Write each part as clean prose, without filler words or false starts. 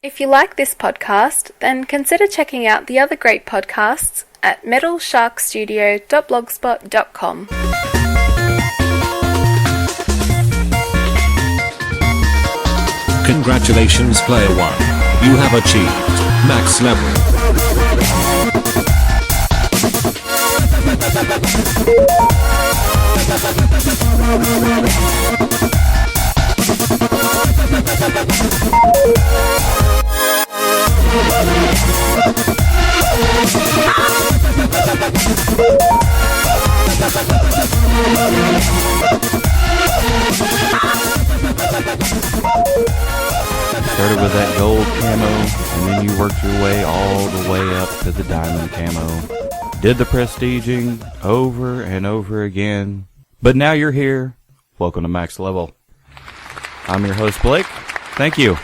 If you like this podcast, then consider checking out the other great podcasts at metalsharkstudio.blogspot.com. Congratulations, Player 1. You have achieved max level. Started with that gold camo, and then you worked your way all the way up to the diamond camo. Did the prestiging over and over again, but now you're here. Welcome to Max Level. I'm your host, Blake. Thank you.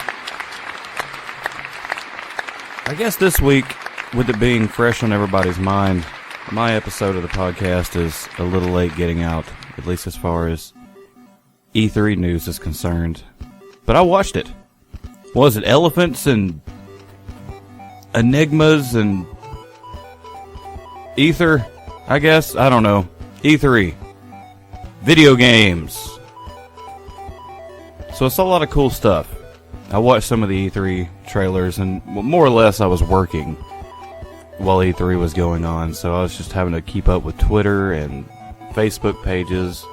I guess this week, with it being fresh on everybody's mind, my episode of the podcast is a little late getting out, at least as far as E3 news is concerned. But I watched it. Was it elephants and enigmas and ether? I guess. I don't know. E3. Video games. So I saw a lot of cool stuff. I watched some of the E3 trailers, and more or less I was working while E3 was going on, so I was just having to keep up with Twitter and Facebook pages.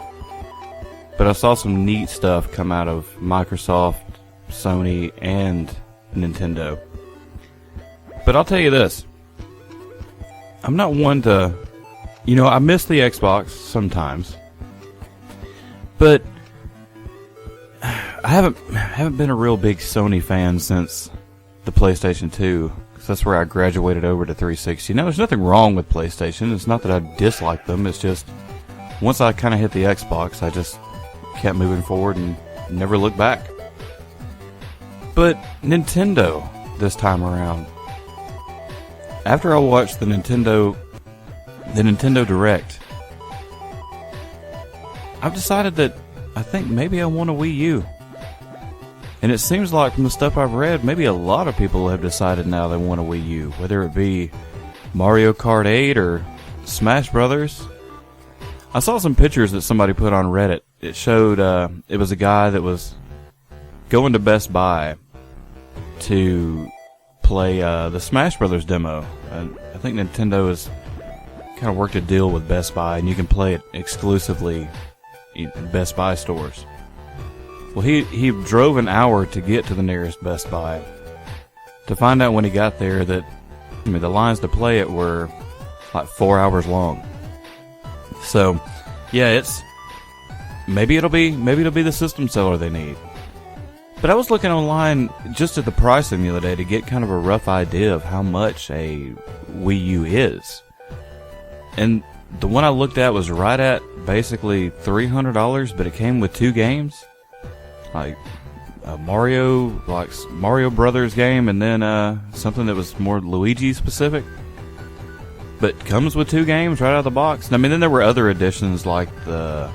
But I saw some neat stuff come out of Microsoft, Sony, and Nintendo. But I'll tell you this. I'm not one to... I miss the Xbox sometimes. But I haven't been a real big Sony fan since the PlayStation 2. Because that's where I graduated over to 360. Now, there's nothing wrong with PlayStation. It's not that I dislike them. It's just, once I kind of hit the Xbox, I just kept moving forward and never looked back. But Nintendo, this time around, after I watched the Nintendo Direct, I've decided that I think maybe I want a Wii U. And it seems like from the stuff I've read, maybe a lot of people have decided now they want a Wii U, whether it be Mario Kart 8 or Smash Brothers. I saw some pictures that somebody put on Reddit. It showed it was a guy that was going to Best Buy to play the Smash Brothers demo. And I think Nintendo has kind of worked a deal with Best Buy, and you can play it exclusively in Best Buy stores. Well, he drove an hour to get to the nearest Best Buy, to find out when he got there that the lines to play it were like 4 hours long. So, yeah, it's maybe it'll be the system seller they need. But I was looking online just at the pricing the other day to get kind of a rough idea of how much a Wii U is. And the one I looked at was right at basically $300, but it came with 2 games. Like a Mario Brothers game, and then something that was more Luigi specific. But comes with 2 games right out of the box. And, then there were other editions like the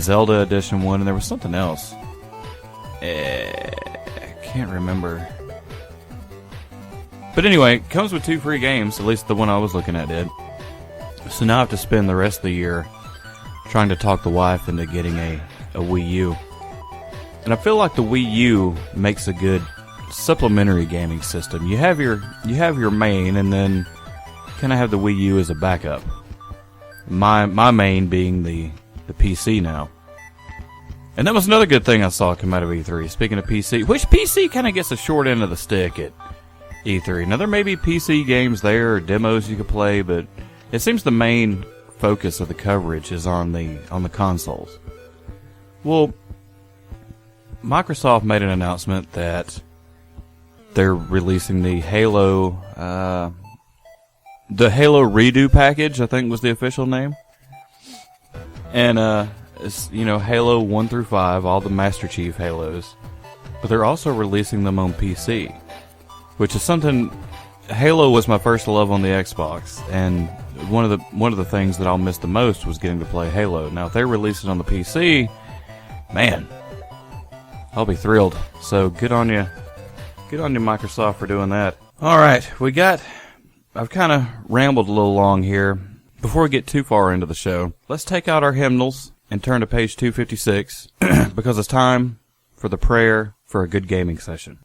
Zelda edition one, and there was something else. I can't remember. But anyway, it comes with 2 free games, at least the one I was looking at did. So now I have to spend the rest of the year trying to talk the wife into getting a Wii U. And I feel like the Wii U makes a good supplementary gaming system. You have your main, and then kind of have the Wii U as a backup. My main being the PC now. And that was another good thing I saw come out of E3. Speaking of PC, which PC kind of gets the short end of the stick at E3. Now, there may be PC games there or demos you could play, but it seems the main focus of the coverage is on the consoles. Well, Microsoft made an announcement that they're releasing the Halo Redo package, I think was the official name. And it's, Halo 1 through 5, all the Master Chief Halos. But they're also releasing them on PC, which is something. Halo was my first love on the Xbox, and one of the things that I'll miss the most was getting to play Halo. Now, if they release it on the PC, man, I'll be thrilled. So good on you, Good on you, Microsoft, for doing that. Alright, I've kind of rambled a little long here. Before we get too far into the show, let's take out our hymnals and turn to page 256, because it's time for the prayer for a good gaming session.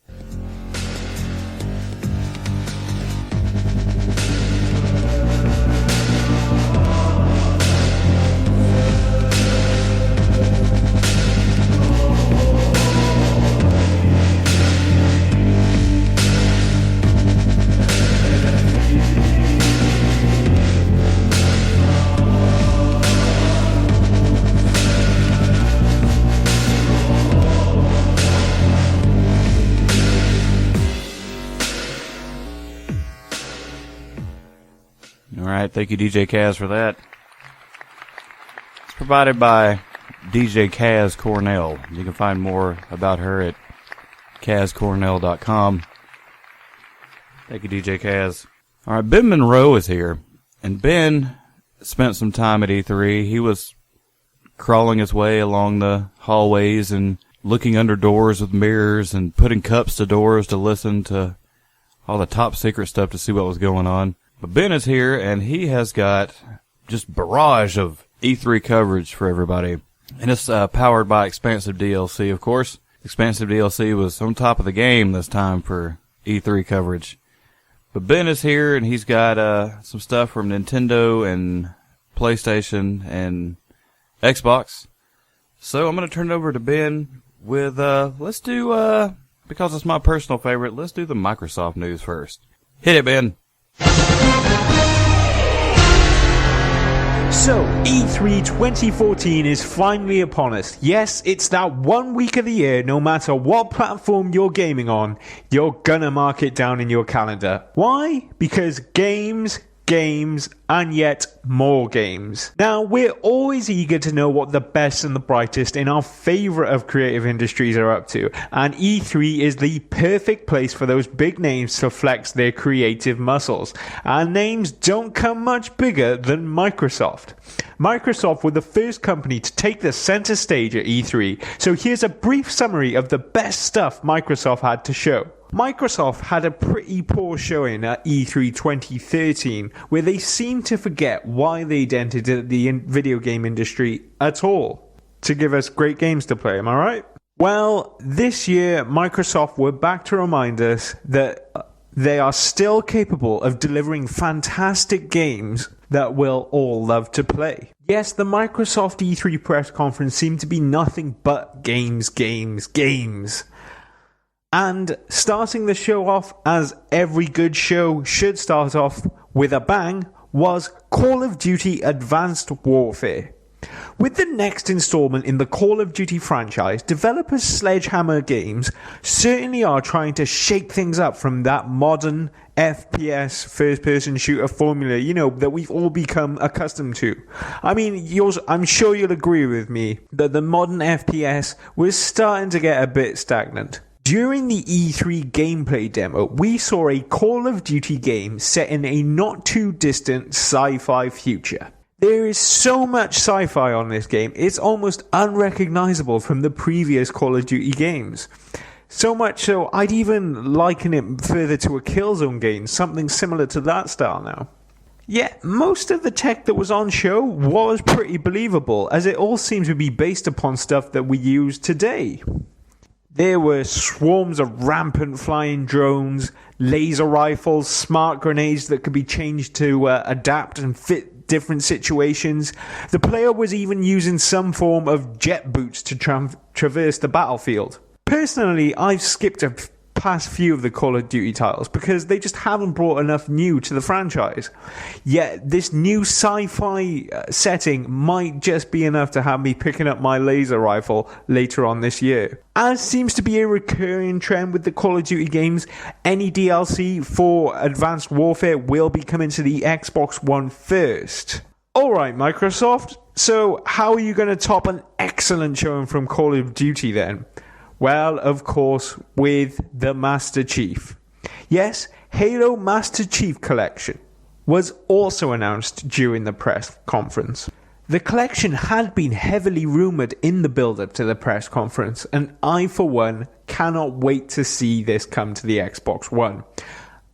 Alright, thank you DJ Kaz for that. It's provided by DJ Kaz Cornell. You can find more about her at KazCornell.com. Thank you DJ Kaz. Alright, Ben Monroe is here. And Ben spent some time at E3. He was crawling his way along the hallways and looking under doors with mirrors and putting cups to doors to listen to all the top secret stuff to see what was going on. But Ben is here, and he has got just barrage of E3 coverage for everybody. And it's powered by Expansive DLC, of course. Expansive DLC was on top of the game this time for E3 coverage. But Ben is here, and he's got some stuff from Nintendo and PlayStation and Xbox. So I'm going to turn it over to Ben with, let's do, because it's my personal favorite, let's do the Microsoft news first. Hit it, Ben. So, E3 2014 is finally upon us. Yes, it's that 1 week of the year, no matter what platform you're gaming on, you're gonna mark it down in your calendar. Why? Because games, and yet more games. Now, we're always eager to know what the best and the brightest in our favorite of creative industries are up to, and E3 is the perfect place for those big names to flex their creative muscles. And names don't come much bigger than Microsoft. Microsoft were the first company to take the center stage at E3, so here's a brief summary of the best stuff Microsoft had to show. Microsoft had a pretty poor showing at E3 2013, where they seemed to forget why they'd entered the video game industry at all. To give us great games to play, am I right? Well, this year, Microsoft were back to remind us that they are still capable of delivering fantastic games that we'll all love to play. Yes, the Microsoft E3 press conference seemed to be nothing but games. And starting the show off, as every good show should start off with a bang, was Call of Duty Advanced Warfare. With the next installment in the Call of Duty franchise, developers Sledgehammer Games certainly are trying to shake things up from that modern FPS first-person shooter formula, that we've all become accustomed to. I mean, I'm sure you'll agree with me that the modern FPS was starting to get a bit stagnant. During the E3 gameplay demo, we saw a Call of Duty game set in a not-too-distant sci-fi future. There is so much sci-fi on this game, it's almost unrecognizable from the previous Call of Duty games. So much so, I'd even liken it further to a Killzone game, something similar to that style now. Yet, most of the tech that was on show was pretty believable, as it all seems to be based upon stuff that we use today. There were swarms of rampant flying drones, laser rifles, smart grenades that could be changed to adapt and fit different situations. The player was even using some form of jet boots to traverse the battlefield. Personally, I've skipped a past few of the Call of Duty titles because they just haven't brought enough new to the franchise. Yet this new sci-fi setting might just be enough to have me picking up my laser rifle later on this year. As seems to be a recurring trend with the Call of Duty games, any DLC for Advanced Warfare will be coming to the Xbox One first. Alright Microsoft, so how are you going to top an excellent showing from Call of Duty then? Well, of course, with the Master Chief. Yes, Halo Master Chief Collection was also announced during the press conference. The collection had been heavily rumoured in the build-up to the press conference, and I, for one, cannot wait to see this come to the Xbox One.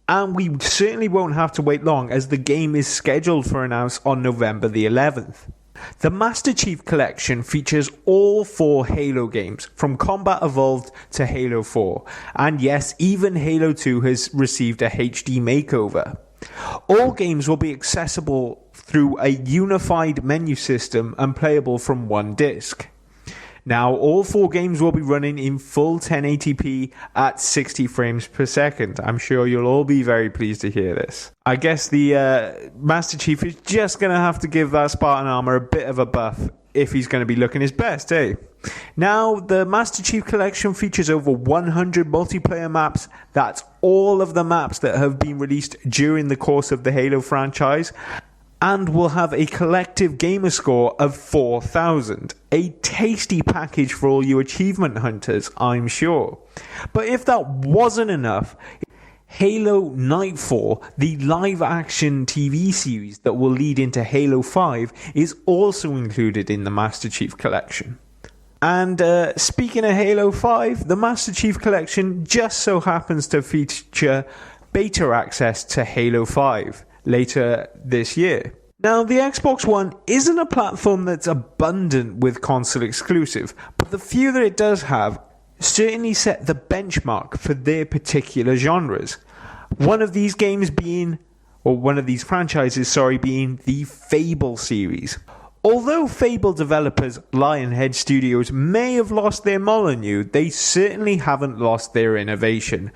And we certainly won't have to wait long, as the game is scheduled for announce on November the 11th. The Master Chief Collection features all 4 Halo games, from Combat Evolved to Halo 4, and yes, even Halo 2 has received a HD makeover. All games will be accessible through a unified menu system and playable from one disc. Now, all 4 games will be running in full 1080p at 60 frames per second. I'm sure you'll all be very pleased to hear this. I guess the Master Chief is just going to have to give that Spartan armor a bit of a buff if he's going to be looking his best, eh? Now, the Master Chief Collection features over 100 multiplayer maps. That's all of the maps that have been released during the course of the Halo franchise, and will have a collective gamer score of 4,000. A tasty package for all you achievement hunters, I'm sure. But if that wasn't enough, Halo Nightfall, the live-action TV series that will lead into Halo 5, is also included in the Master Chief Collection. And speaking of Halo 5, the Master Chief Collection just so happens to feature beta access to Halo 5 later this year. Now, the Xbox One isn't a platform that's abundant with console exclusive, but the few that it does have certainly set the benchmark for their particular genres. One of these franchises being the Fable series. Although Fable developers Lionhead Studios may have lost their Molyneux, they certainly haven't lost their innovation,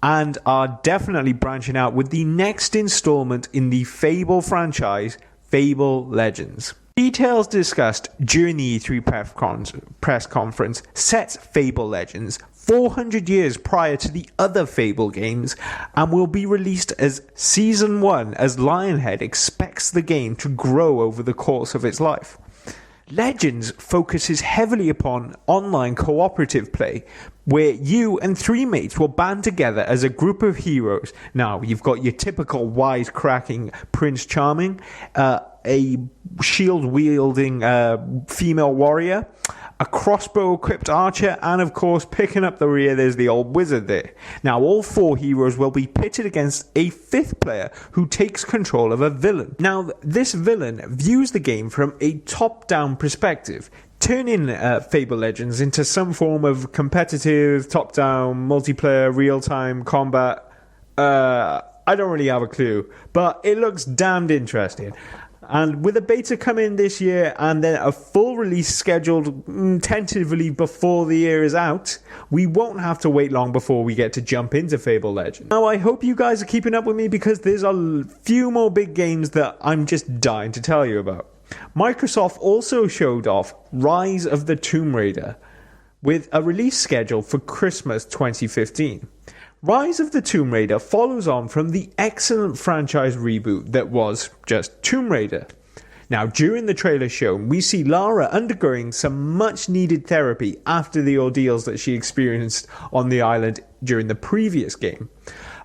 and are definitely branching out with the next installment in the Fable franchise, Fable Legends. Details discussed during the E3 press conference sets Fable Legends 400 years prior to the other Fable games, and will be released as Season 1, as Lionhead expects the game to grow over the course of its life. Legends focuses heavily upon online cooperative play, where you and 3 mates will band together as a group of heroes. Now, you've got your typical wisecracking Prince Charming, a shield-wielding female warrior, a crossbow-equipped archer, and of course, picking up the rear, there's the old wizard there. Now, all 4 heroes will be pitted against a 5th player who takes control of a villain. Now, this villain views the game from a top-down perspective, turning Fable Legends into some form of competitive, top-down, multiplayer, real-time combat. I don't really have a clue, but it looks damned interesting. And with a beta coming this year and then a full release scheduled tentatively before the year is out, we won't have to wait long before we get to jump into Fable Legends. Now, I hope you guys are keeping up with me, because there's a few more big games that I'm just dying to tell you about. Microsoft also showed off Rise of the Tomb Raider with a release schedule for Christmas 2015. Rise of the Tomb Raider follows on from the excellent franchise reboot that was just Tomb Raider. Now, during the trailer shown, we see Lara undergoing some much needed therapy after the ordeals that she experienced on the island during the previous game.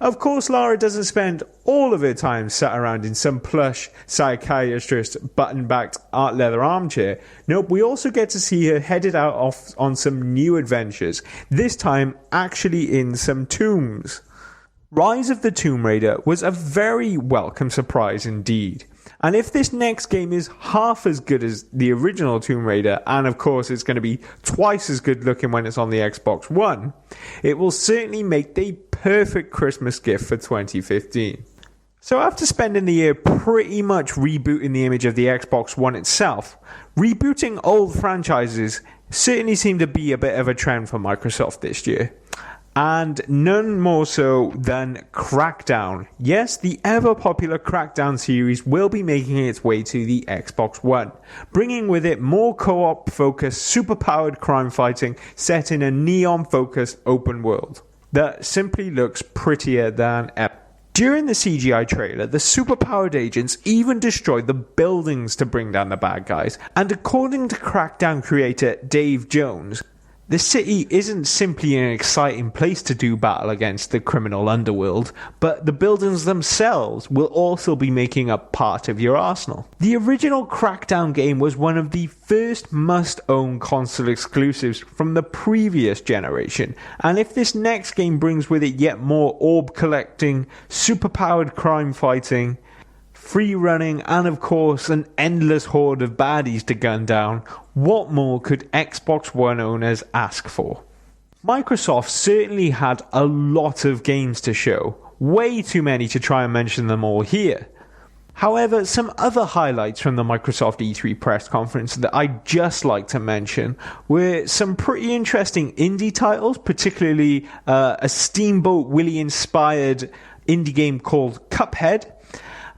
Of course, Lara doesn't spend all of her time sat around in some plush psychiatrist button-backed art leather armchair. Nope, we also get to see her headed out off on some new adventures, this time actually in some tombs. Rise of the Tomb Raider was a very welcome surprise indeed. And if this next game is half as good as the original Tomb Raider, and of course it's going to be twice as good looking when it's on the Xbox One, it will certainly make the perfect Christmas gift for 2015. So after spending the year pretty much rebooting the image of the Xbox One itself, rebooting old franchises certainly seemed to be a bit of a trend for Microsoft this year. And none more so than Crackdown. Yes, the ever-popular Crackdown series will be making its way to the Xbox One, bringing with it more co-op-focused, super-powered crime fighting set in a neon-focused open world that simply looks prettier than ever. During the CGI trailer, the super-powered agents even destroyed the buildings to bring down the bad guys, and according to Crackdown creator Dave Jones, The city isn't simply an exciting place to do battle against the criminal underworld, but the buildings themselves will also be making up part of your arsenal. The original Crackdown game was one of the first must-own console exclusives from the previous generation, and if this next game brings with it yet more orb collecting, superpowered crime fighting, free running, and of course an endless horde of baddies to gun down, what more could Xbox One owners ask for? Microsoft certainly had a lot of games to show, way too many to try and mention them all here. However, some other highlights from the Microsoft E3 press conference that I'd just like to mention were some pretty interesting indie titles, particularly a Steamboat Willie-inspired indie game called Cuphead.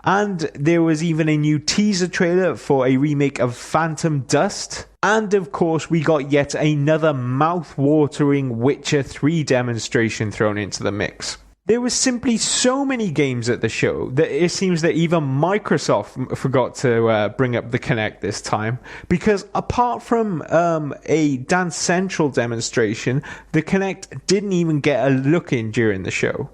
And there was even a new teaser trailer for a remake of Phantom Dust. And of course, we got yet another mouth-watering Witcher 3 demonstration thrown into the mix. There was simply so many games at the show that it seems that even Microsoft forgot to bring up the Kinect this time, because apart from a Dance Central demonstration, the Kinect didn't even get a look in during the show.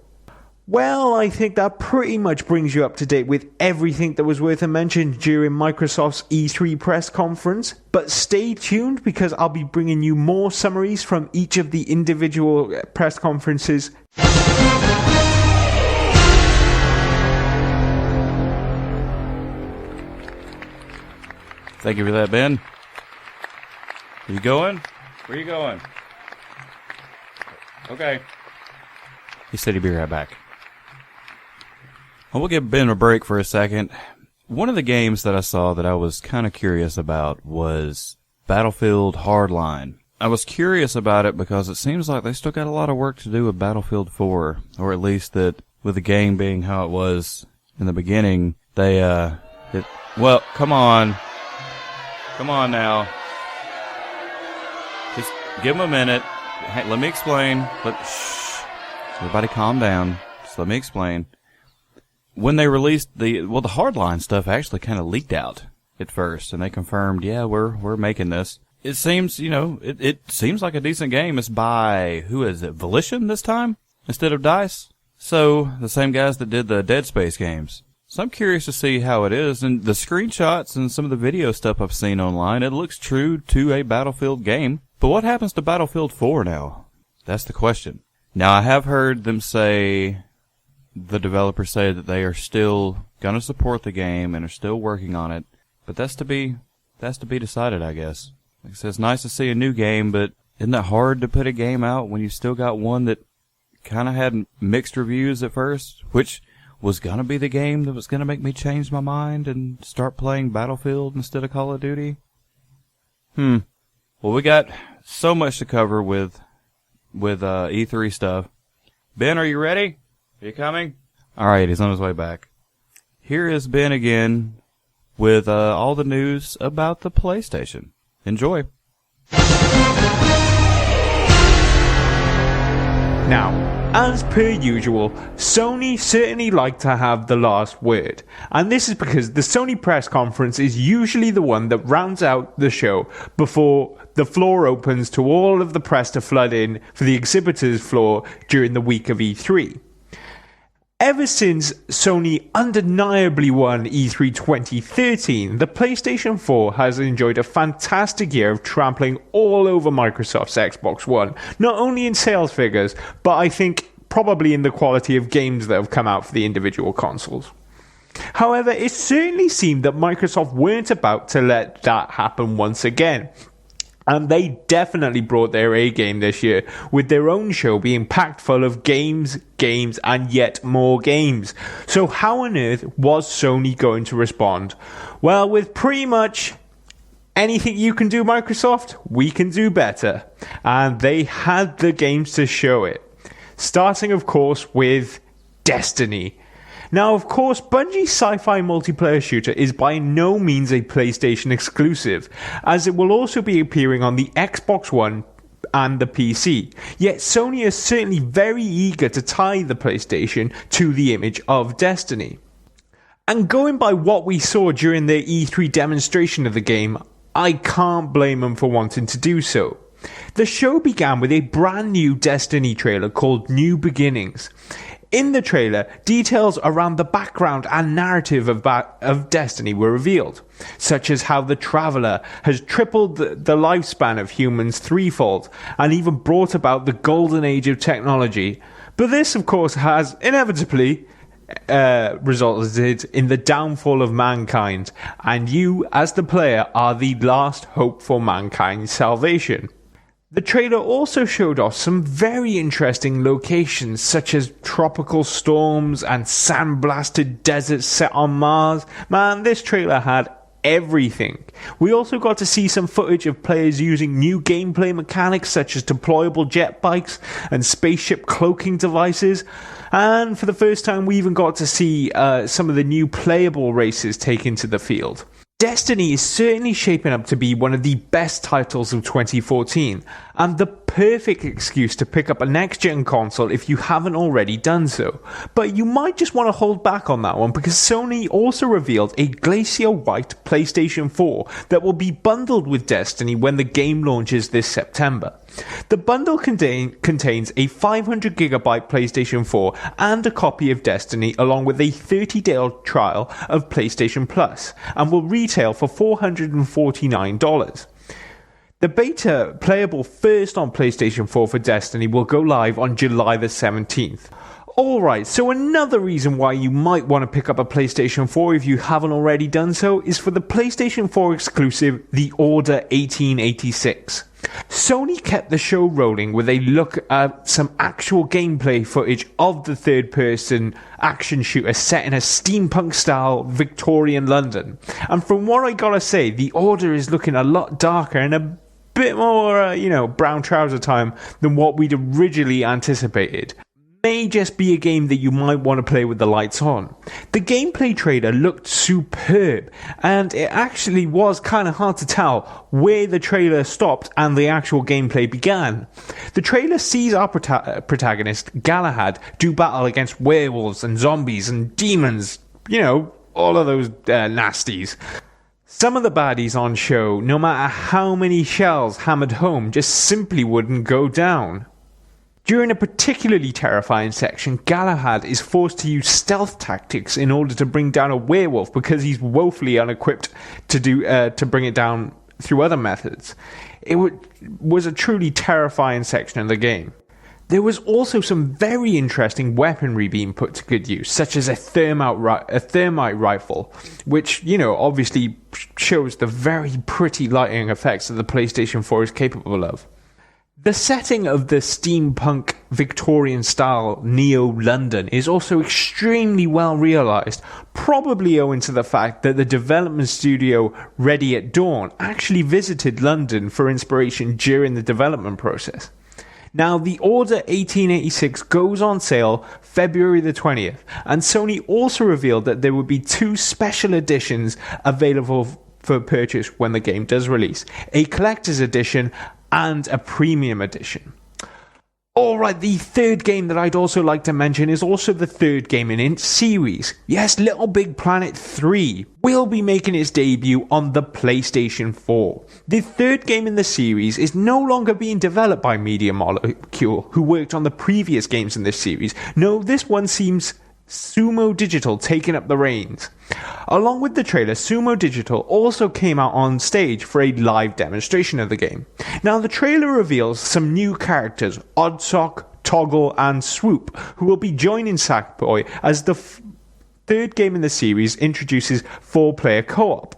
Well, I think that pretty much brings you up to date with everything that was worth a mention during Microsoft's E3 press conference. But stay tuned, because I'll be bringing you more summaries from each of the individual press conferences. Thank you for that, Ben. Are you going? Where are you going? Okay. He said he'd be right back. Well, we'll give Ben a break for a second. One of the games that I saw that I was kind of curious about was Battlefield Hardline. I was curious about it because it seems like they still got a lot of work to do with Battlefield 4, or at least that with the game being how it was in the beginning, well, come on. Come on now. Just give them a minute. Hey, let me explain. Shh. Everybody calm down. Just let me explain. When they released the Hardline stuff actually kind of leaked out at first, and they confirmed, yeah, we're making this. It seems, it seems like a decent game. It's by, who is it, Volition this time instead of DICE? So, the same guys that did the Dead Space games. So I'm curious to see how it is, and the screenshots and some of the video stuff I've seen online, it looks true to a Battlefield game. But what happens to Battlefield 4 now? That's the question. Now, I have heard them say, the developers say that they are still going to support the game and are still working on it, but that's to be decided, I guess. Like I said, it's nice to see a new game, but isn't that hard to put a game out when you still got one that kind of had mixed reviews at first, which was going to be the game that was going to make me change my mind and start playing Battlefield instead of Call of Duty? Well, we got so much to cover with E3 stuff. Ben, are you ready? Are you coming? Alright, he's on his way back. Here is Ben again with all the news about the PlayStation. Enjoy. Now, as per usual, Sony certainly like to have the last word. And this is because the Sony press conference is usually the one that rounds out the show before the floor opens to all of the press to flood in for the exhibitors floor during the week of E3. Ever since Sony undeniably won E3 2013, the PlayStation 4 has enjoyed a fantastic year of trampling all over Microsoft's Xbox One, not only in sales figures, but I think probably in the quality of games that have come out for the individual consoles. However, it certainly seemed that Microsoft weren't about to let that happen once again. And they definitely brought their A game this year, with their own show being packed full of games, and yet more games. So how on earth was Sony going to respond? Well, with pretty much anything you can do, Microsoft, we can do better. And they had the games to show it. Starting, of course, with Destiny. Now, of course, Bungie's sci-fi multiplayer shooter is by no means a PlayStation exclusive, as it will also be appearing on the Xbox One and the PC. Yet Sony is certainly very eager to tie the PlayStation to the image of Destiny. And going by what we saw during their E3 demonstration of the game, I can't blame them for wanting to do so. The show began with a brand new Destiny trailer called New Beginnings. In the trailer, details around the background and narrative of Destiny were revealed, such as how the Traveler has tripled the lifespan of humans threefold, and even brought about the golden age of technology. But this, of course, has inevitably resulted in the downfall of mankind, and you, as the player, are the last hope for mankind's salvation. The trailer also showed off some very interesting locations, such as tropical storms and sandblasted deserts set on Mars. Man, this trailer had everything. We also got to see some footage of players using new gameplay mechanics such as deployable jet bikes and spaceship cloaking devices. And for the first time, we even got to see some of the new playable races taken to the field. Destiny is certainly shaping up to be one of the best titles of 2014, and the perfect excuse to pick up a next-gen console if you haven't already done so. But you might just want to hold back on that one, because Sony also revealed a Glacier White PlayStation 4 that will be bundled with Destiny when the game launches this September. The bundle contains a 500GB PlayStation 4 and a copy of Destiny, along with a 30-day trial of PlayStation Plus, and will retail for $449. The beta, playable first on PlayStation 4 for Destiny, will go live on July the 17th. Alright, so another reason why you might want to pick up a PlayStation 4 if you haven't already done so is for the PlayStation 4 exclusive, The Order 1886. Sony kept the show rolling with a look at some actual gameplay footage of the third-person action shooter set in a steampunk-style Victorian London. And from what I gotta say, The Order is looking a lot darker and a bit more, brown trouser time than what we'd originally anticipated. May just be a game that you might want to play with the lights on. The gameplay trailer looked superb, and it actually was kind of hard to tell where the trailer stopped and the actual gameplay began. The trailer sees our protagonist, Galahad, do battle against werewolves and zombies and demons, all of those nasties. Some of the baddies on show, no matter how many shells hammered home, just simply wouldn't go down. During a particularly terrifying section, Galahad is forced to use stealth tactics in order to bring down a werewolf because he's woefully unequipped to bring it down through other methods. It was a truly terrifying section of the game. There was also some very interesting weaponry being put to good use, such as a thermite rifle, which, obviously shows the very pretty lighting effects that the PlayStation 4 is capable of. The setting of the steampunk Victorian-style Neo-London is also extremely well realised, probably owing to the fact that the development studio Ready at Dawn actually visited London for inspiration during the development process. Now, The Order 1886 goes on sale February the 20th, and Sony also revealed that there would be 2 special editions available for purchase when the game does release, a collector's edition and a premium edition. Alright, the third game that I'd also like to mention is also the third game in its series. Yes, Little Big Planet 3 will be making its debut on the PlayStation 4. The third game in the series is no longer being developed by Media Molecule, who worked on the previous games in this series. No, this one seems Sumo Digital taking up the reins. Along with the trailer, Sumo Digital also came out on stage for a live demonstration of the game. Now, the trailer reveals some new characters, Oddsock, Toggle, and Swoop, who will be joining Sackboy as the third game in the series introduces 4-player co-op.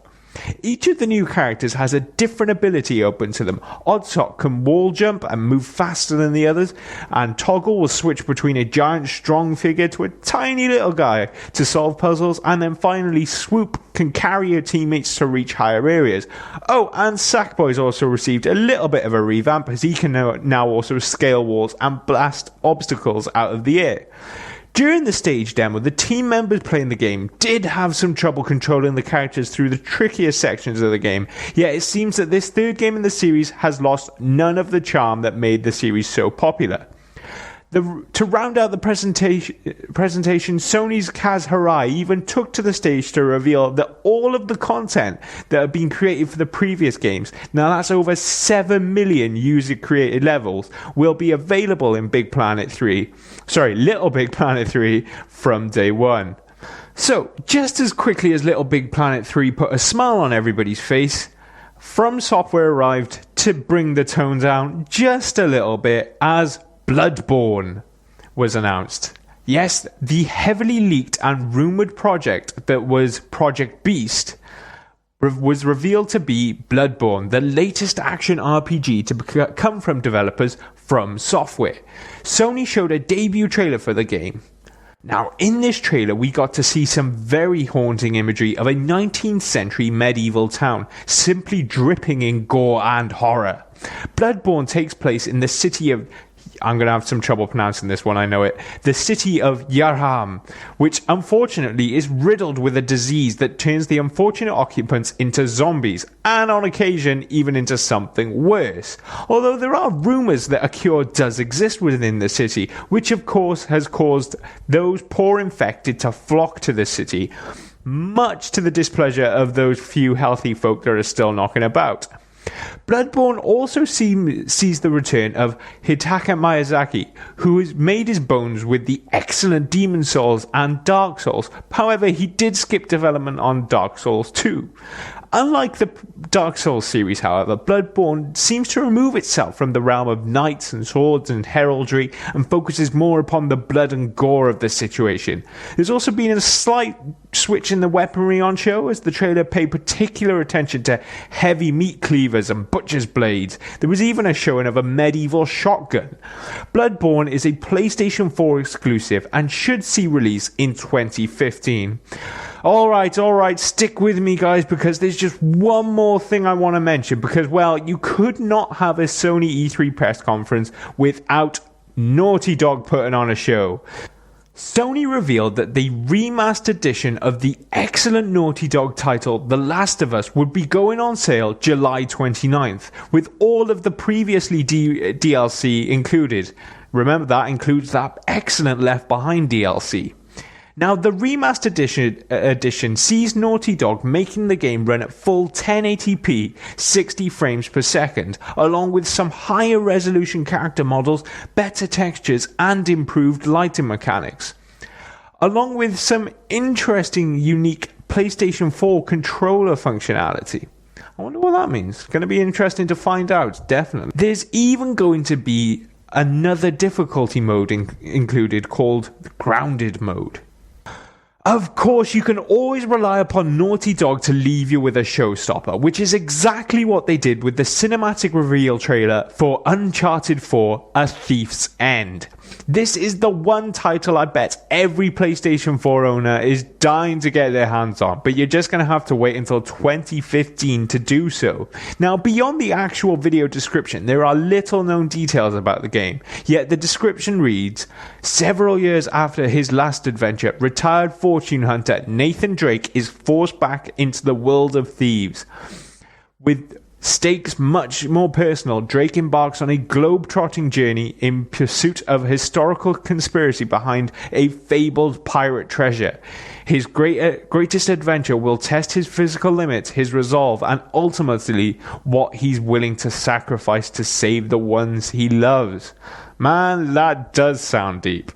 Each of the new characters has a different ability open to them. Oddsock can wall jump and move faster than the others, and Toggle will switch between a giant strong figure to a tiny little guy to solve puzzles, and then finally Swoop can carry her teammates to reach higher areas. Oh, and Sackboy's also received a little bit of a revamp, as he can now also scale walls and blast obstacles out of the air. During the stage demo, the team members playing the game did have some trouble controlling the characters through the trickier sections of the game, yet it seems that this third game in the series has lost none of the charm that made the series so popular. To round out the presentation, Sony's Kaz Hirai even took to the stage to reveal that all of the content that had been created for the previous games, now that's over 7 million user-created levels, will be available in Little Big Planet 3 from day one. So, just as quickly as Little Big Planet 3 put a smile on everybody's face, From Software arrived to bring the tone down just a little bit as Bloodborne was announced. Yes, the heavily leaked and rumoured project that was Project Beast was revealed to be Bloodborne, the latest action RPG to come from developers From Software. Sony showed a debut trailer for the game. Now, in this trailer, we got to see some very haunting imagery of a 19th century medieval town, simply dripping in gore and horror. Bloodborne takes place in the city of... I'm going to have some trouble pronouncing this one, I know it. The city of Yarham, which unfortunately is riddled with a disease that turns the unfortunate occupants into zombies, and on occasion even into something worse. Although there are rumours that a cure does exist within the city, which of course has caused those poor infected to flock to the city, much to the displeasure of those few healthy folk that are still knocking about. Bloodborne also sees the return of Hidetaka Miyazaki, who has made his bones with the excellent Demon Souls and Dark Souls. However, he did skip development on Dark Souls 2. Unlike the Dark Souls series, however, Bloodborne seems to remove itself from the realm of knights and swords and heraldry and focuses more upon the blood and gore of the situation. There's also been a slight switch in the weaponry on show, as the trailer paid particular attention to heavy meat cleavers and butcher's blades. There was even a showing of a medieval shotgun. Bloodborne is a PlayStation 4 exclusive and should see release in 2015. Alright, stick with me guys, because there's just one more thing I want to mention, because, well, you could not have a Sony E3 press conference without Naughty Dog putting on a show. Sony revealed that the remastered edition of the excellent Naughty Dog title The Last of Us would be going on sale July 29th, with all of the previously DLC included. Remember, that includes that excellent Left Behind DLC. Now, the remastered edition sees Naughty Dog making the game run at full 1080p, 60 frames per second, along with some higher resolution character models, better textures, and improved lighting mechanics. Along with some interesting, unique PlayStation 4 controller functionality. I wonder what that means. It's going to be interesting to find out, definitely. There's even going to be another difficulty mode included called Grounded Mode. Of course, you can always rely upon Naughty Dog to leave you with a showstopper, which is exactly what they did with the cinematic reveal trailer for Uncharted 4: A Thief's End. This is the one title I bet every PlayStation 4 owner is dying to get their hands on, but you're just going to have to wait until 2015 to do so. Now, beyond the actual video description, there are little known details about the game, yet the description reads, several years after his last adventure, retired fortune hunter Nathan Drake is forced back into the world of thieves. With stakes much more personal, Drake embarks on a globe-trotting journey in pursuit of a historical conspiracy behind a fabled pirate treasure. His greatest adventure will test his physical limits, his resolve, and ultimately what he's willing to sacrifice to save the ones he loves. Man, that does sound deep.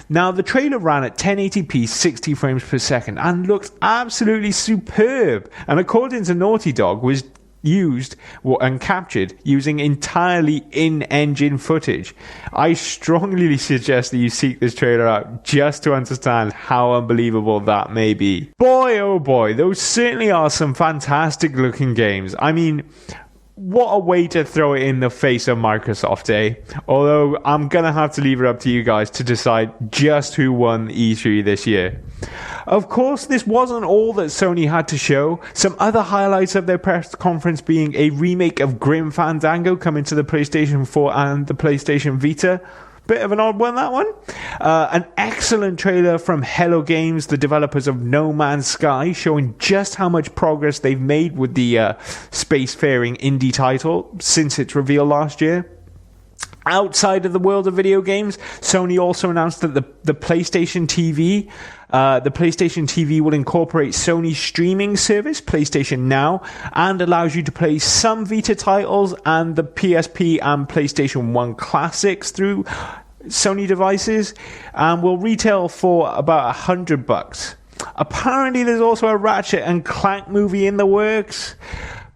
Now, the trailer ran at 1080p 60 frames per second and looked absolutely superb, and according to Naughty Dog was used and captured using entirely in-engine footage. I strongly suggest that you seek this trailer out just to understand how unbelievable that may be. Boy, oh boy, those certainly are some fantastic looking games. I mean, what a way to throw it in the face of Microsoft, eh? Although I'm gonna have to leave it up to you guys to decide just who won E3 this year. Of course, this wasn't all that Sony had to show. Some other highlights of their press conference being a remake of Grim Fandango coming to the PlayStation 4 and the PlayStation Vita. Bit of an odd one, that one. An excellent trailer from Hello Games, the developers of No Man's Sky, showing just how much progress they've made with the spacefaring indie title since its reveal last year. Outside of the world of video games, Sony also announced that the PlayStation TV will incorporate Sony's streaming service, PlayStation Now, and allows you to play some Vita titles and the PSP and PlayStation 1 classics through Sony devices, and will retail for about $100. Apparently, there's also a Ratchet and Clank movie in the works.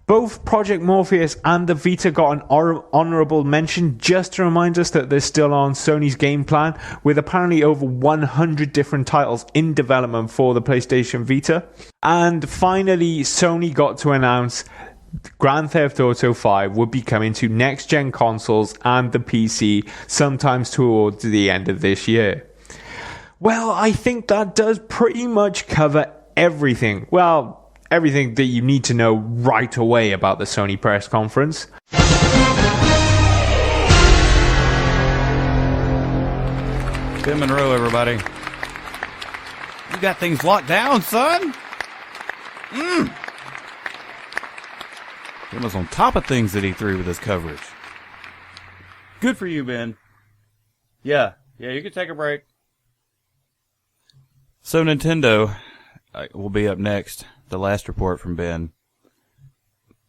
Both Project Morpheus and the Vita got an honourable mention, just to remind us that they're still on Sony's game plan, with apparently over 100 different titles in development for the PlayStation Vita. And finally, Sony got to announce Grand Theft Auto 5 would be coming to next-gen consoles and the PC sometimes towards the end of this year. Well, I think that does pretty much cover everything. Well, everything that you need to know right away about the Sony press conference. Ben Monroe, everybody. You got things locked down, son? Ben was on top of things at E3 with his coverage. Good for you, Ben. Yeah, you can take a break. So Nintendo will be up next. The last report from Ben.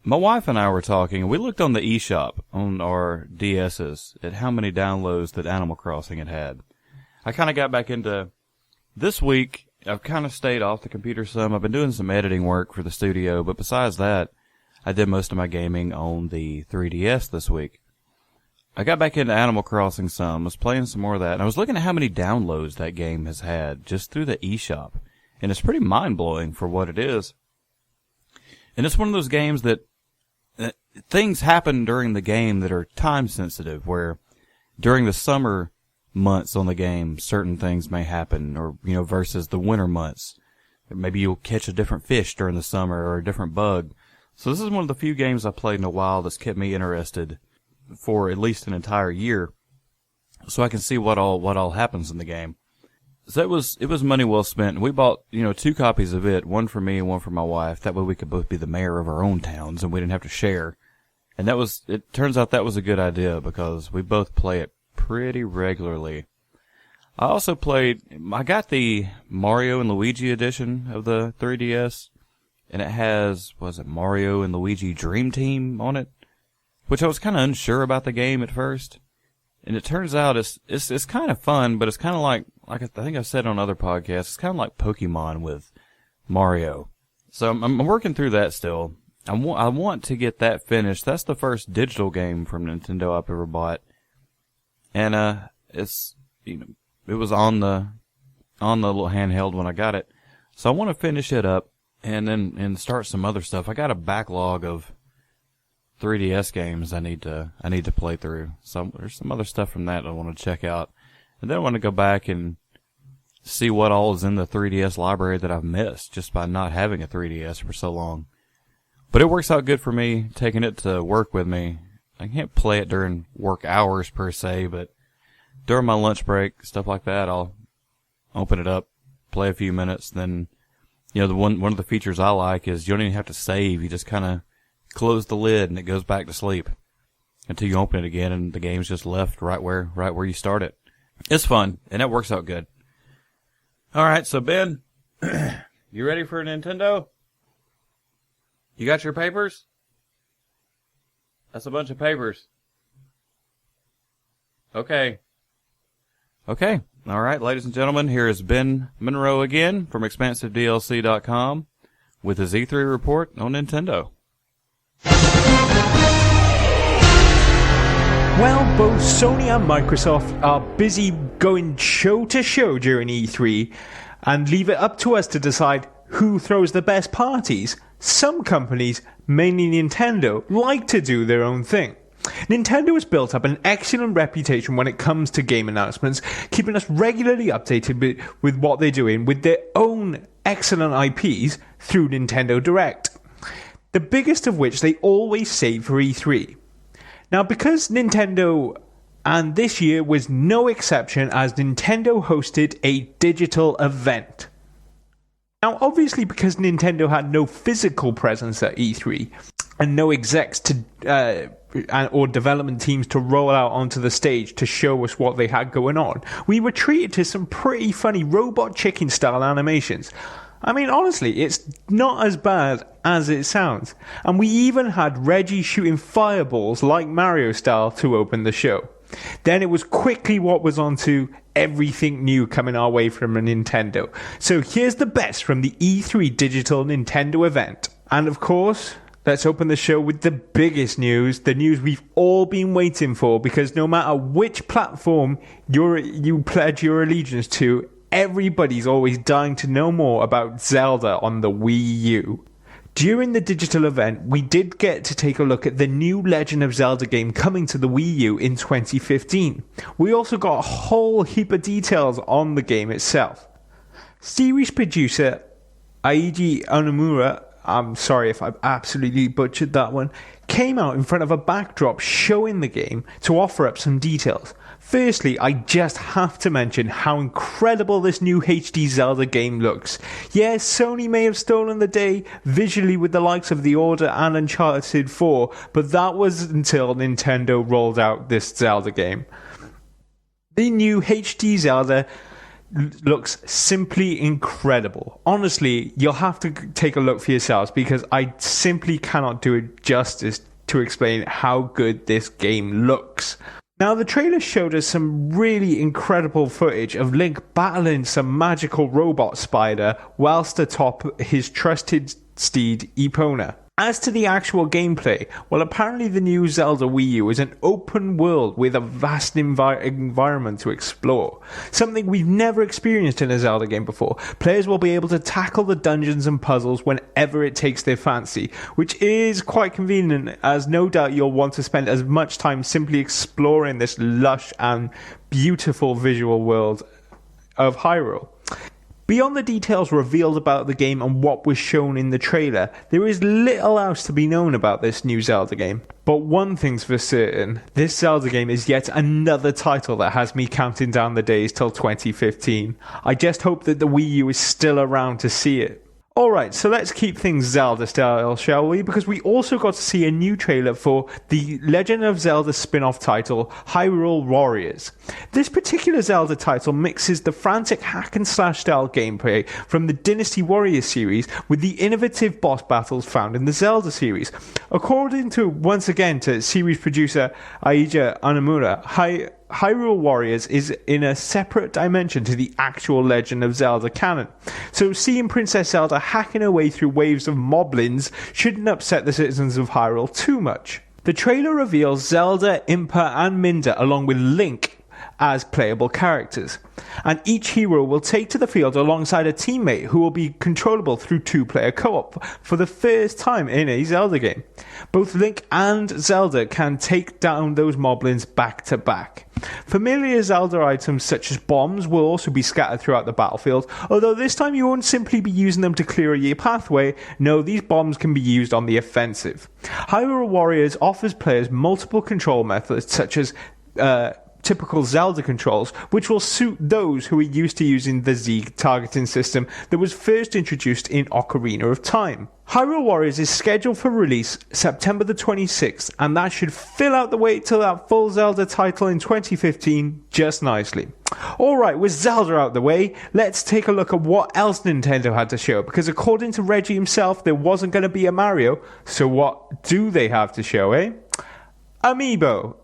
My wife and I were talking, and we looked on the eShop on our DSs at how many downloads that Animal Crossing had. I kind of got back into this week. I've kind of stayed off the computer some. I've been doing some editing work for the studio, but besides that, I did most of my gaming on the 3DS this week. I got back into Animal Crossing some, was playing some more of that, and I was looking at how many downloads that game has had just through the eShop. And it's pretty mind-blowing for what it is. And it's one of those games that things happen during the game that are time-sensitive, where during the summer months on the game, certain things may happen, or, versus the winter months. Maybe you'll catch a different fish during the summer or a different bug. So this is one of the few games I've played in a while that's kept me interested for at least an entire year, so I can see what all happens in the game. So it was money well spent. We bought, 2 copies of it, one for me and one for my wife. That way we could both be the mayor of our own towns and we didn't have to share. And it turns out that was a good idea because we both play it pretty regularly. I got the Mario and Luigi edition of the 3DS, and it has, Mario and Luigi Dream Team on it, which I was kind of unsure about the game at first. And it turns out it's kind of fun, but it's kind of like I think I've said on other podcasts, it's kind of like Pokemon with Mario. So I'm working through that still. I want to get that finished. That's the first digital game from Nintendo I've ever bought. And it was on the little handheld when I got it. So I want to finish it up and start some other stuff. I got a backlog of 3DS games I need to play through. So there's some other stuff from that I want to check out. And then I want to go back and see what all is in the 3DS library that I've missed just by not having a 3DS for so long. But it works out good for me, taking it to work with me. I can't play it during work hours per se, but during my lunch break, stuff like that, I'll open it up, play a few minutes, then, one of the features I like is you don't even have to save. You just kind of close the lid and it goes back to sleep until you open it again and the game's just left right where you start it. It's fun and that works out good. Alright, so Ben, you ready for a Nintendo? You got your papers? That's a bunch of papers. Okay. Alright, ladies and gentlemen, here is Ben Monroe again from ExpansiveDLC.com with his E3 report on Nintendo. Well, both Sony and Microsoft are busy going show to show during E3 and leave it up to us to decide who throws the best parties. Some companies, mainly Nintendo, like to do their own thing. Nintendo has built up an excellent reputation when it comes to game announcements, keeping us regularly updated with what they're doing with their own excellent IPs through Nintendo Direct. The biggest of which they always save for E3. Now, because Nintendo, and this year was no exception, as Nintendo hosted a digital event. Now, obviously, because Nintendo had no physical presence at E3, and no execs or development teams to roll out onto the stage to show us what they had going on. We were treated to some pretty funny Robot Chicken style animations. I mean, honestly, it's not as bad as it sounds. And we even had Reggie shooting fireballs like Mario style to open the show. Then it was quickly what was on to everything new coming our way from Nintendo. So here's the best from the E3 Digital Nintendo event. And of course, let's open the show with the biggest news, the news we've all been waiting for, because no matter which platform you pledge your allegiance to, everybody's always dying to know more about Zelda on the Wii U. During the digital event, we did get to take a look at the new Legend of Zelda game coming to the Wii U in 2015. We also got a whole heap of details on the game itself. Series producer Eiji Onomura, I'm sorry if I've absolutely butchered that one, came out in front of a backdrop showing the game to offer up some details. Firstly, I just have to mention how incredible this new HD Zelda game looks. Yes, Sony may have stolen the day visually with the likes of The Order and Uncharted 4, but that was until Nintendo rolled out this Zelda game. The new HD Zelda looks simply incredible. Honestly, you'll have to take a look for yourselves because I simply cannot do it justice to explain how good this game looks. Now, the trailer showed us some really incredible footage of Link battling some magical robot spider whilst atop his trusted steed Epona. As to the actual gameplay, well, apparently the new Zelda Wii U is an open world with a vast environment to explore. Something we've never experienced in a Zelda game before. Players will be able to tackle the dungeons and puzzles whenever it takes their fancy, which is quite convenient, as no doubt you'll want to spend as much time simply exploring this lush and beautiful visual world of Hyrule. Beyond the details revealed about the game and what was shown in the trailer, there is little else to be known about this new Zelda game. But one thing's for certain, this Zelda game is yet another title that has me counting down the days till 2015. I just hope that the Wii U is still around to see it. Alright, so let's keep things Zelda style, shall we? Because we also got to see a new trailer for the Legend of Zelda spin-off title, Hyrule Warriors. This particular Zelda title mixes the frantic hack-and-slash style gameplay from the Dynasty Warriors series with the innovative boss battles found in the Zelda series. According to, once again, to series producer Eiji Onomura, Hyrule Warriors is in a separate dimension to the actual Legend of Zelda canon. So seeing Princess Zelda hacking her way through waves of moblins shouldn't upset the citizens of Hyrule too much. The trailer reveals Zelda, Impa and Minda along with Link as playable characters, and each hero will take to the field alongside a teammate who will be controllable through two-player co-op for the first time in a Zelda game. Both Link and Zelda can take down those moblins back to back. Familiar Zelda items such as bombs will also be scattered throughout the battlefield, although this time you won't simply be using them to clear your pathway. No, these bombs can be used on the offensive. Hyrule Warriors offers players multiple control methods such as typical Zelda controls, which will suit those who are used to using the Z targeting system that was first introduced in Ocarina of Time. Hyrule Warriors is scheduled for release September the 26th, and that should fill out the wait till that full Zelda title in 2015 just nicely. Alright, with Zelda out the way, let's take a look at what else Nintendo had to show, because according to Reggie himself, there wasn't going to be a Mario, so what do they have to show, eh? Amiibo.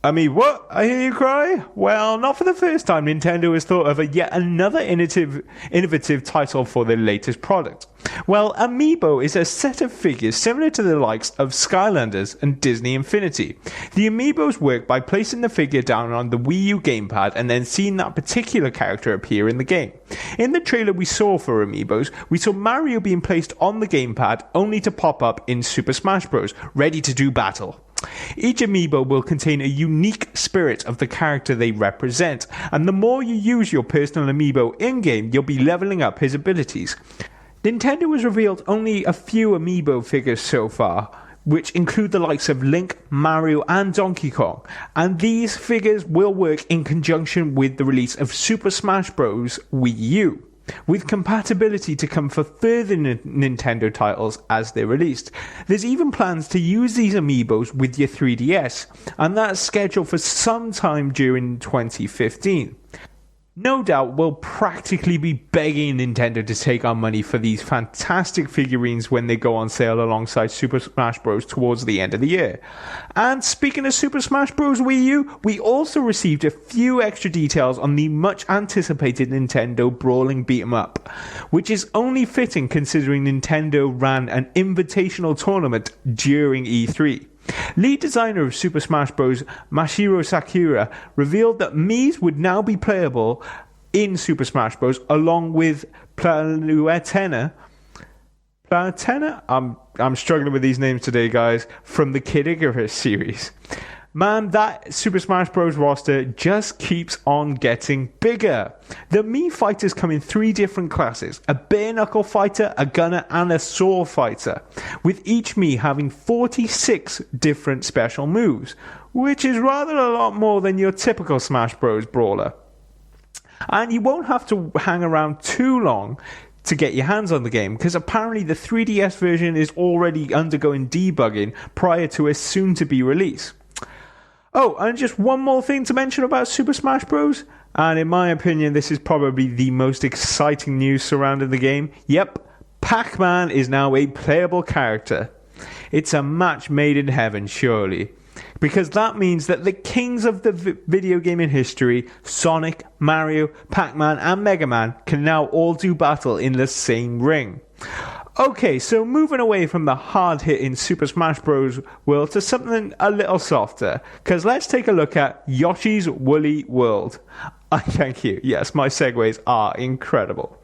What? I hear you cry? Well, not for the first time Nintendo has thought of yet another innovative title for their latest product. Well, Amiibo is a set of figures similar to the likes of Skylanders and Disney Infinity. The Amiibos work by placing the figure down on the Wii U gamepad and then seeing that particular character appear in the game. In the trailer we saw for Amiibos, we saw Mario being placed on the gamepad only to pop up in Super Smash Bros., ready to do battle. Each amiibo will contain a unique spirit of the character they represent, and the more you use your personal amiibo in-game, you'll be leveling up his abilities. Nintendo has revealed only a few amiibo figures so far, which include the likes of Link, Mario and Donkey Kong, and these figures will work in conjunction with the release of Super Smash Bros. Wii U. with compatibility to come for further Nintendo titles as they're released. There's even plans to use these amiibos with your 3DS, and that's scheduled for sometime during 2015. No doubt we'll practically be begging Nintendo to take our money for these fantastic figurines when they go on sale alongside Super Smash Bros. Towards the end of the year. And speaking of Super Smash Bros. Wii U, we also received a few extra details on the much anticipated Nintendo Brawling Beat 'em Up, which is only fitting considering Nintendo ran an invitational tournament during E3. Lead designer of Super Smash Bros. Masahiro Sakurai revealed that Miis would now be playable in Super Smash Bros. Along with Palutena. I'm struggling with these names today, guys. From the Kid Icarus series. Man, that Super Smash Bros. Roster just keeps on getting bigger. The Mii fighters come in 3 different classes: a bare knuckle fighter, a gunner, and a sword fighter, with each Mii having 46 different special moves, which is rather a lot more than your typical Smash Bros. Brawler. And you won't have to hang around too long to get your hands on the game, because apparently the 3DS version is already undergoing debugging prior to a soon-to-be release. Oh, and just one more thing to mention about Super Smash Bros. And in my opinion, this is probably the most exciting news surrounding the game. Yep, Pac-Man is now a playable character. It's a match made in heaven, surely. Because that means that the kings of the video game in history, Sonic, Mario, Pac-Man, and Mega Man, can now all do battle in the same ring. Okay, so moving away from the hard-hitting Super Smash Bros. World to something a little softer, because let's take a look at Yoshi's Woolly World. Thank you. Yes, my segues are incredible.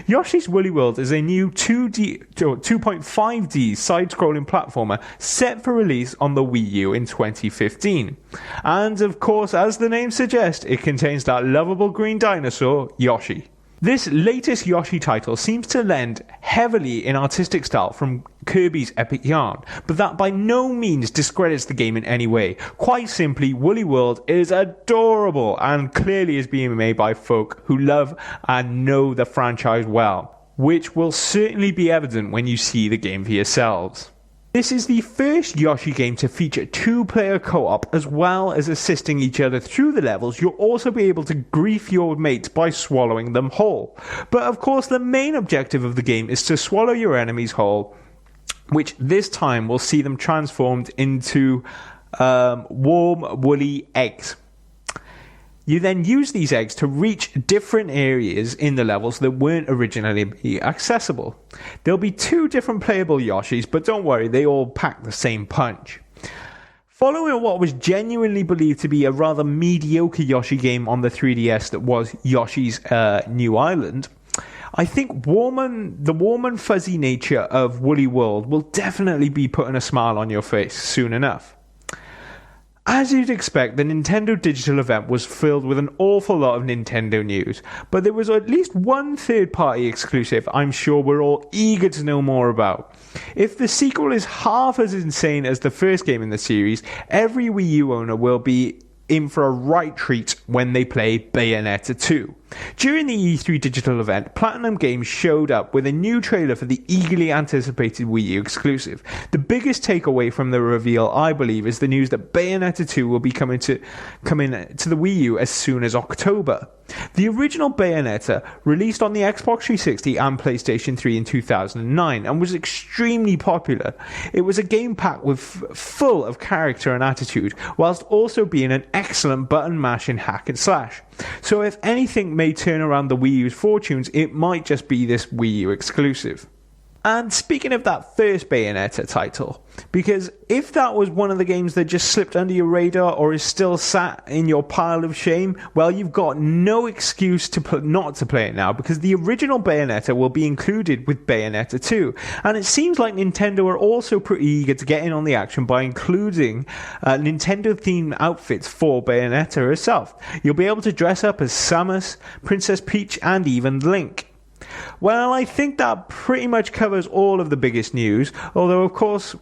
Yoshi's Woolly World is a new 2.5D side-scrolling platformer set for release on the Wii U in 2015. And of course, as the name suggests, it contains that lovable green dinosaur, Yoshi. This latest Yoshi title seems to lend heavily in artistic style from Kirby's Epic Yarn, but that by no means discredits the game in any way. Quite simply, Woolly World is adorable and clearly is being made by folk who love and know the franchise well, which will certainly be evident when you see the game for yourselves. This is the first Yoshi game to feature 2-player co-op. As well as assisting each other through the levels, you'll also be able to grief your mates by swallowing them whole. But of course, the main objective of the game is to swallow your enemies whole, which this time will see them transformed into warm, woolly eggs. You then use these eggs to reach different areas in the levels that weren't originally accessible. There'll be 2 different playable Yoshis, but don't worry, they all pack the same punch. Following what was genuinely believed to be a rather mediocre Yoshi game on the 3DS that was Yoshi's New Island, I think the warm and fuzzy nature of Woolly World will definitely be putting a smile on your face soon enough. As you'd expect, the Nintendo Digital event was filled with an awful lot of Nintendo news, but there was at least one third-party exclusive I'm sure we're all eager to know more about. If the sequel is half as insane as the first game in the series, every Wii U owner will be in for a right treat when they play Bayonetta 2. During the E3 digital event, Platinum Games showed up with a new trailer for the eagerly anticipated Wii U exclusive. The biggest takeaway from the reveal, I believe, is the news that Bayonetta 2 will be coming to the Wii U as soon as October. The original Bayonetta released on the Xbox 360 and PlayStation 3 in 2009 and was extremely popular. It was a game packed with full of character and attitude, whilst also being an excellent button mashing hack and slash. So if anything may turn around the Wii U's fortunes, it might just be this Wii U exclusive. And speaking of that first Bayonetta title, because if that was one of the games that just slipped under your radar or is still sat in your pile of shame, well, you've got no excuse not to play it now, because the original Bayonetta will be included with Bayonetta 2. And it seems like Nintendo are also pretty eager to get in on the action by including Nintendo-themed outfits for Bayonetta herself. You'll be able to dress up as Samus, Princess Peach, and even Link. Well, I think that pretty much covers all of the biggest news, although of course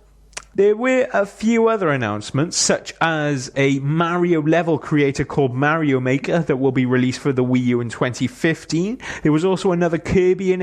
There were a few other announcements, such as a Mario level creator called Mario Maker that will be released for the Wii U in 2015. There was also another Kirby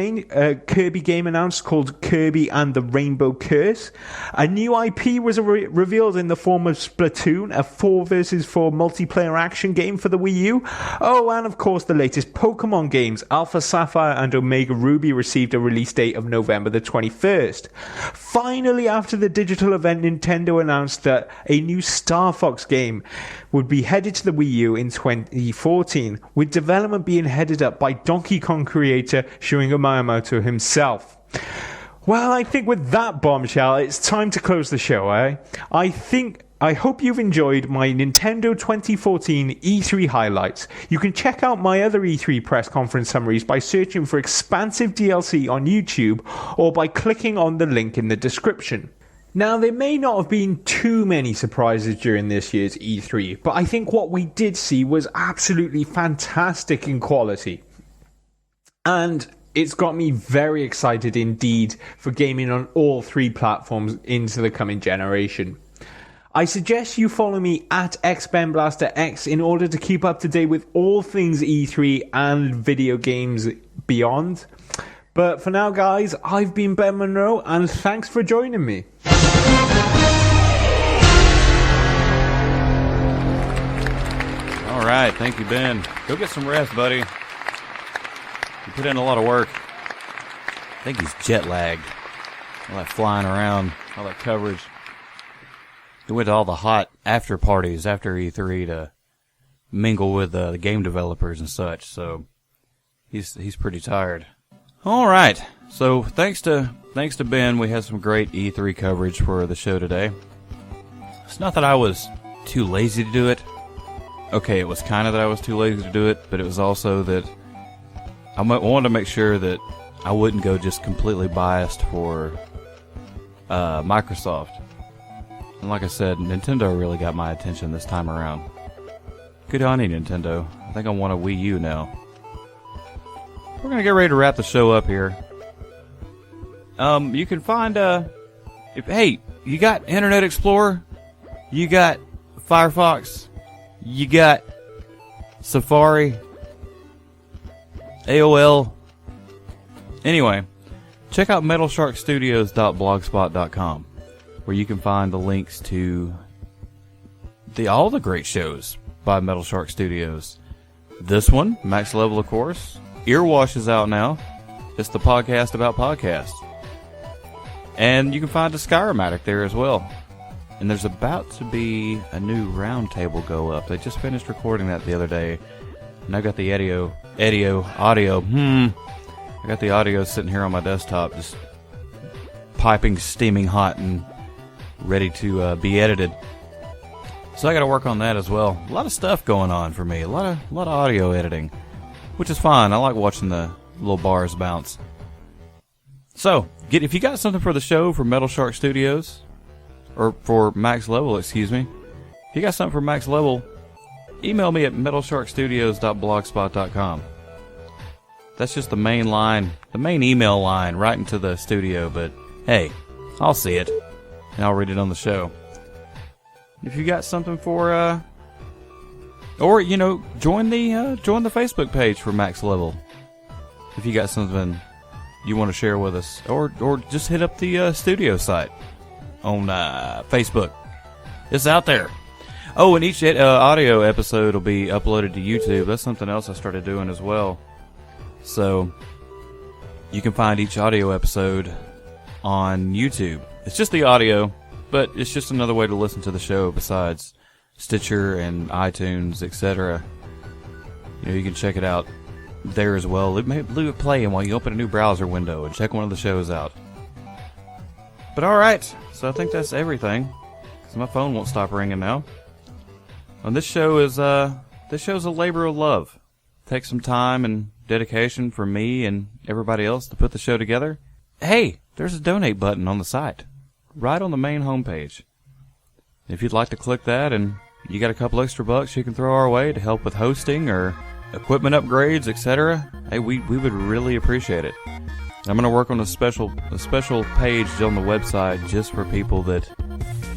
game announced called Kirby and the Rainbow Curse. A new IP was revealed in the form of Splatoon, a 4 vs 4 multiplayer action game for the Wii U. Oh, and of course the latest Pokemon games, Alpha Sapphire and Omega Ruby, received a release date of November the 21st. Finally, after the digital event, Nintendo announced that a new Star Fox game would be headed to the Wii U in 2014, with development being headed up by Donkey Kong creator Shigeru Miyamoto himself. Well, I think with that bombshell, it's time to close the show, eh? I hope you've enjoyed my Nintendo 2014 E3 highlights. You can check out my other E3 press conference summaries by searching for Expansive DLC on YouTube or by clicking on the link in the description. Now, there may not have been too many surprises during this year's E3, but I think what we did see was absolutely fantastic in quality. And it's got me very excited indeed for gaming on all 3 platforms into the coming generation. I suggest you follow me at XBenBlasterX in order to keep up to date with all things E3 and video games beyond. But for now, guys, I've been Ben Monroe, and thanks for joining me. All right, thank you, Ben. Go get some rest, buddy. You put in a lot of work. I think he's jet lagged. All that flying around, all that coverage. He went to all the hot after parties after E3 to mingle with the game developers and such, so he's pretty tired. All right, so thanks to Ben, we had some great E3 coverage for the show today. It's not that I was too lazy to do it. Okay, it was kind of that I was too lazy to do it, but it was also that I wanted to make sure that I wouldn't go just completely biased for Microsoft. And like I said, Nintendo really got my attention this time around. Good on you, Nintendo. I think I want a Wii U now. We're going to get ready to wrap the show up here. You can find, hey, you got Internet Explorer, you got Firefox, you got Safari, AOL. Anyway, check out MetalSharkStudios.blogspot.com, where you can find the links to all the great shows by Metal Shark Studios. This one, Max Level, of course. Earwash is out now. It's the podcast about podcasts. And you can find a Skyrimatic there as well. And there's about to be a new roundtable go up. They just finished recording that the other day. And I've got the audio. I got the audio sitting here on my desktop, just piping, steaming hot and ready to be edited. So I got to work on that as well. A lot of stuff going on for me. A lot of audio editing, which is fine. I like watching the little bars bounce. So, if you got something for the show for Metal Shark Studios, or for Max Level, excuse me. If you got something for Max Level, email me at metalsharkstudios.blogspot.com. That's just the main line, the main email line right into the studio, but hey, I'll see it, and I'll read it on the show. If you got something for, or, join the Facebook page for Max Level. If you got something you want to share with us, or just hit up the studio site on Facebook. It's out there. Oh, and each audio episode will be uploaded to YouTube. That's something else I started doing as well. So you can find each audio episode on YouTube. It's just the audio, but it's just another way to listen to the show besides Stitcher and iTunes, etc. You can check it out there as well. Leave it playing while you open a new browser window and check one of the shows out. But alright, so I think that's everything. So my phone won't stop ringing now. And this show's a labor of love. Take some time and dedication for me and everybody else to put the show together. Hey, there's a donate button on the site, right on the main homepage. If you'd like to click that and you got a couple extra bucks you can throw our way to help with hosting or equipment upgrades, etc., hey, we would really appreciate it. I'm going to work on a special page on the website just for people that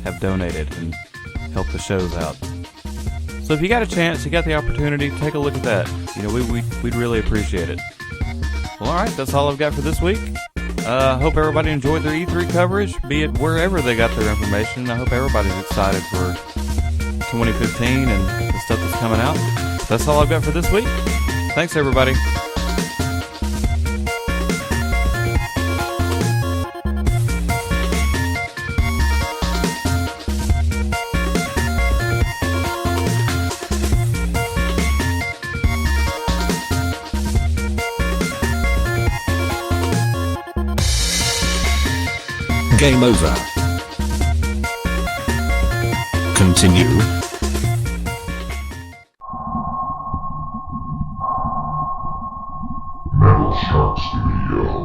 have donated and helped the shows out. So if you got a chance, you got the opportunity, take a look at that. You know, we'd really appreciate it. Well, alright, that's all I've got for this week. Hope everybody enjoyed their E3 coverage, be it wherever they got their information. I hope everybody's excited for 2015 and the stuff that's coming out. That's all I've got for this week. Thanks, everybody. Game over. Continue. Metal Shark Studio.